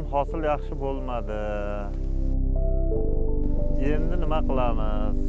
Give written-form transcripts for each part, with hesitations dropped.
ham hosil yaxshi bo'lmadi. Endi nima qilamiz?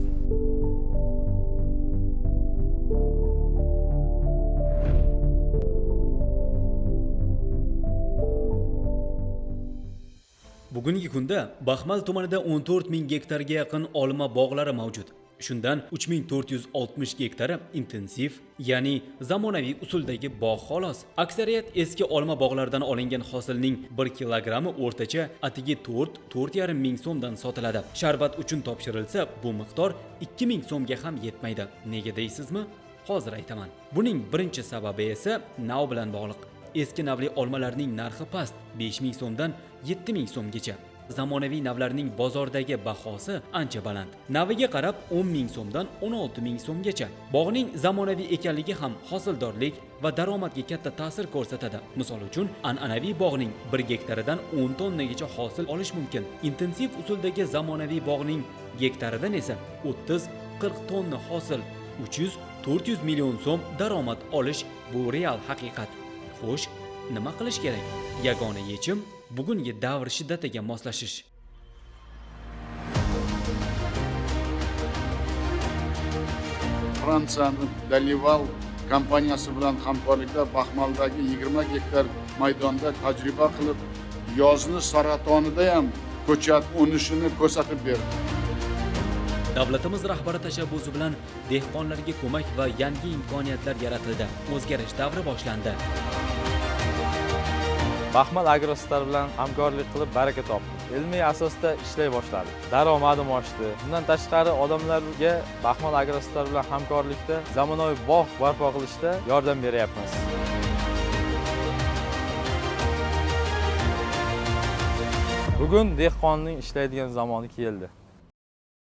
Bugungi kunda Baxmal tumanida 14 ming gektarga yaqin olma bog'lari mavjud. Shundan 3460 gektari intensiv, ya'ni zamonaviy usuldagi bog' xolos. Aksariyat eski olma bog'laridan olingan hosilning 1 kilogrammi o'rtacha atigi 4-4,5 ming so'mdan sotiladi. Sharbat uchun topshirilsa, bu miqdor 2000 so'mga ham yetmaydi. Nega deysizmi? Hozir aytaman. Buning birinchi sababi esa nav bilan bog'liq. Eski navli olmalarning narxi past, 5000 so'mdan 7000 so'mgacha. Zamonaviy navlarning bozordagi bahosi ancha baland. Naviga qarab 10 ming so'mdan 16 ming so'mgacha. Bog'ning zamonaviy ekanligi ham hosildorlik va daromadga katta ta'sir ko'rsatadi. Misol uchun, an'anaviy bog'ning 1 gektaridan 10 tonnagacha hosil olish mumkin. Intensiv usuldagi zamonaviy bog'ning gektaridan esa 30-40 tonna hosil, 300-400 million so'm daromad olish bu real haqiqat. Xo'sh, nima qilish kerak? Yagona yechim bugungi davr shiddatiga moslashish. Fransiyaning Dalival kompaniyasi bilan hamkorlikda Baxmaldagi 20 gektar maydonda tajriba qilib, yozni saratonida ham ko'chat unishini ko'rsatib berdi. Davlatimiz rahbari tashabbusi bilan dehqonlarga ko'mak va yangi imkoniyatlar yaratildi. O'zgarish davri boshlandi. Baxmal Agrostar bilan hamkorlik qilib baraka topdi. Ilmiy asosda ishlay boshladi. Daromadim oshdi. Bundan tashqari odamlarga Baxmal Agrostar bilan hamkorlikda zamonaviy bog' barpo qilishda yordam beryapmiz. Bugun dehqonning ishlaydigan zamoni keldi.